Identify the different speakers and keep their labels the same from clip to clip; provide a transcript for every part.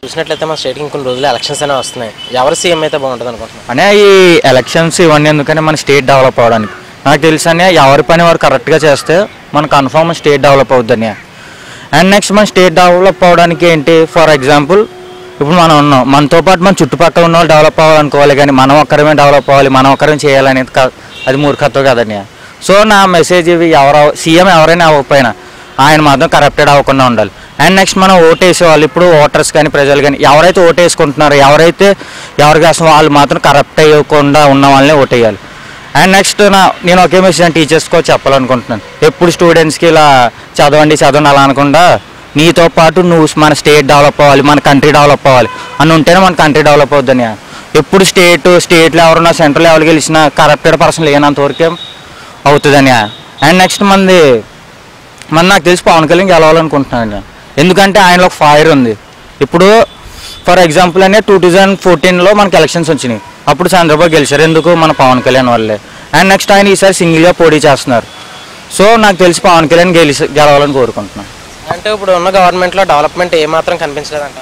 Speaker 1: చూసినట్లయితే మన స్టేట్కి ఇంకొన్ని రోజులు ఎలక్షన్స్ అనేవి వస్తున్నాయి. ఎవరు సీఎం అయితే బాగుంటుంది అనుకుంటున్నాను
Speaker 2: అనే ఈ ఎలక్షన్స్ ఇవన్నీ ఎందుకని మన స్టేట్ డెవలప్ అవ్వడానికి. నాకు తెలుసు అని ఎవరి పని వారు కరెక్ట్గా చేస్తే మన కన్ఫామ్ స్టేట్ డెవలప్ అవుద్దని. అండ్ నెక్స్ట్ మన స్టేట్ డెవలప్ అవ్వడానికి ఏంటి, ఫర్ ఎగ్జాంపుల్ ఇప్పుడు మనం ఉన్నాం, మనతో పాటు మన చుట్టుపక్కల ఉన్న వాళ్ళు డెవలప్ అవ్వాలనుకోవాలి, కానీ మనం ఒక్కరమే డెవలప్ అవ్వాలి, మనం ఒక్కరం చేయాలనేది అది మూర్ఖత్వం కదండి. సో నా మెసేజ్ ఇవి సీఎం ఎవరైనా అవ్వకపోయినా ఆయన మాత్రం కరప్టెడ్ అవ్వకుండా ఉండాలి. అండ్ నెక్స్ట్ మనం ఓటేసే వాళ్ళు, ఇప్పుడు ఓటర్స్ కానీ ప్రజలు కానీ ఎవరైతే ఓటేసుకుంటున్నారో, ఎవరికి అసలు వాళ్ళు మాత్రం కరప్ట్ అయ్యకుండా ఉన్న వాళ్ళని ఓటేయాలి. అండ్ నెక్స్ట్ నేను ఒకే మెసేజ్ టీచర్స్కి చెప్పాలనుకుంటున్నాను, ఎప్పుడు స్టూడెంట్స్కి ఇలా చదవండి అలా అనకుండా నీతో పాటు నువ్వు మన స్టేట్ డెవలప్ అవ్వాలి, మన కంట్రీ డెవలప్ అవ్వాలి అని ఉంటేనే మన కంట్రీ డెవలప్ అవుద్దని. ఎప్పుడు స్టేట్లో ఎవరున్నా సెంట్రల్ లెవెల్కి గెలిచినా కరప్టెడ్ పర్సన్ లేనంతవరకే అవుతుందని. అండ్ నెక్స్ట్ నాకు తెలిసి పవన్ కళ్యాణ్ గెలవాలనుకుంటున్నాను, ఎందుకంటే ఆయనలో ఒక ఫైర్ ఉంది. ఇప్పుడు ఫర్ ఎగ్జాంపుల్ అనే 2014లో మనకి ఎలక్షన్స్ వచ్చినాయి, అప్పుడు చంద్రబాబు గెలిచారు, ఎందుకు మన పవన్ కళ్యాణ్ వల్లే. అండ్ నెక్స్ట్ ఆయన ఈసారి సింగిల్గా పోటీ చేస్తున్నారు. సో నాకు తెలిసి పవన్ కళ్యాణ్ గెలవాలని కోరుకుంటున్నాను.
Speaker 1: అంటే ఇప్పుడు ఉన్న గవర్నమెంట్లో డెవలప్మెంట్ ఏమాత్రం కనిపించలేదంట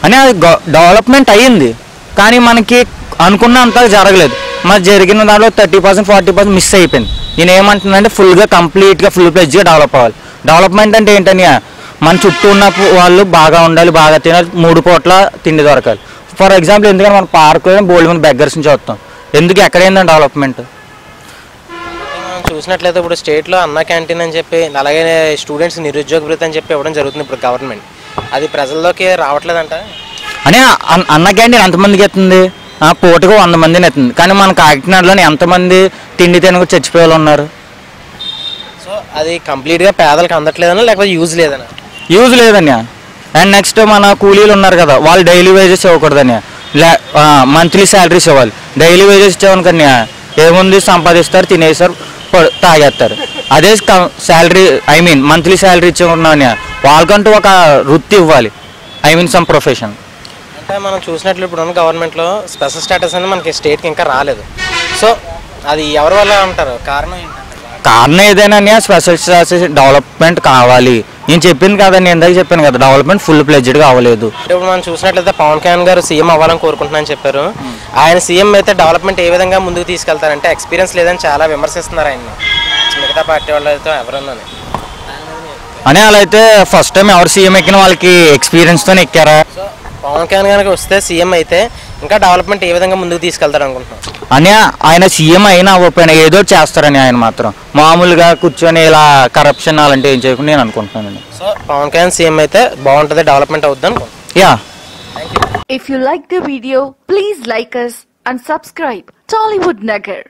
Speaker 2: అని. అది డెవలప్మెంట్ అయ్యింది, కానీ మనకి అనుకున్నంత జరగలేదు. మరి జరిగిన దాంట్లో 30% 40% మిస్ అయిపోయింది. నేను ఏమంటున్నానంటే కంప్లీట్గా ఫుల్ ప్లెడ్జ్గా డెవలప్ అవ్వాలి. డెవలప్మెంట్ అంటే ఏంటని, మన చుట్టూ ఉన్న వాళ్ళు బాగా ఉండాలి, బాగా తినాలి, 3 పూట్ల తిండి దొరకాలి. ఫర్ ఎగ్జాంపుల్ ఎందుకంటే మన పార్క్ బోల్డ్ మంది బెగ్గర్స్ నుంచి వస్తాం, ఎందుకు ఎక్కడైందండి డెవలప్మెంట్.
Speaker 1: మనం చూసినట్లయితే ఇప్పుడు స్టేట్లో అన్న క్యాంటీన్ అని చెప్పి, అలాగే స్టూడెంట్స్ నిరుద్యోగ భృతి అని చెప్పి ఇవ్వడం జరుగుతుంది ఇప్పుడు గవర్నమెంట్. అది ప్రజల్లోకి రావట్లేదంట.
Speaker 2: అని అన్న క్యాంటీన్ ఎంతమందికి ఎత్తుంది, పూటకు 100 మందిని ఎత్తుంది, కానీ మన కాకినాడలోని ఎంతమంది తిండి తినకు చచ్చిపోయే వాళ్ళు ఉన్నారు.
Speaker 1: సో అది కంప్లీట్గా పేదలకు అందట్లేదనా, లేకపోతే యూజ్ లేదనా?
Speaker 2: యూజ్ లేదన్యా. అండ్ నెక్స్ట్ మన కూలీలు ఉన్నారు కదా, వాళ్ళు డైలీ వేజెస్ ఇవ్వకూడదన్యా, మంత్లీ శాలరీస్ ఇవ్వాలి. డైలీ వేజెస్ ఇచ్చేవనుకన్యా ఏముంది, సంపాదిస్తారు, తినేస్తారు, తాగేస్తారు. అదే శాలరీ మంత్లీ శాలరీ ఇచ్చేకున్నాన్యా వాళ్ళకంటూ ఒక వృత్తి ఇవ్వాలి, సమ్ ప్రొఫెషన్.
Speaker 1: అంటే మనం చూసినట్లు ఇప్పుడు ఉన్న గవర్నమెంట్లో స్పెషల్ స్టేటస్ అనేది మనకి స్టేట్కి ఇంకా రాలేదు. సో అది ఎవరి వల్ల అంటారు, కారణం ఏంటంటే?
Speaker 2: కారణం ఏదైనా స్పెషల్ స్టేటస్ డెవలప్మెంట్ కావాలి. నేను చెప్పింది కదా, నేను ఇందాక చెప్పాను కదా, డెవలప్మెంట్ ఫుల్ ప్లెడ్జ్డ్గా అవ్వలేదు.
Speaker 1: ఇప్పుడు మనం చూసినట్లయితే పవన్ కళ్యాణ్ గారు సీఎం అవ్వాలని కోరుకుంటున్నానని చెప్పారు. ఆయన సీఎం అయితే డెవలప్మెంట్ ఏ విధంగా ముందుకు తీసుకెళ్తారంటే, ఎక్స్పీరియన్స్ లేదని చాలా విమర్శిస్తున్నారు ఆయన, మిగతా పార్టీ వాళ్ళతో ఎవరన్నా
Speaker 2: అని. అలా అయితే ఫస్ట్ టైం ఎవరు సీఎం ఎక్కిన వాళ్ళకి ఎక్స్పీరియన్స్తో ఎక్కారా.
Speaker 1: సో పవన్ కళ్యాణ్ గారికి వస్తే సీఎం అయితే ఇంకా డెవలప్మెంట్ ఏ విధంగా ముందుకు తీసుకెళ్తారు అనుకుంటున్నాం
Speaker 2: అని. ఆయన సీఎం అయినా అవ్వకపోయినా ఏదో చేస్తారని, ఆయన మాత్రం మామూలుగా కూర్చొని ఇలా కరప్షన్ అలాంటి ఏం చేయకుండా నేను అనుకుంటున్నాను.
Speaker 1: సో పవన్ కళ్యాణ్ సీఎం అయితే బాగుంటుంది, డెవలప్మెంట్ అవుద్ది అనుకుంటున్నాను.
Speaker 2: Yeah.
Speaker 3: If you like the video, please like us and subscribe Tollywood Nagar.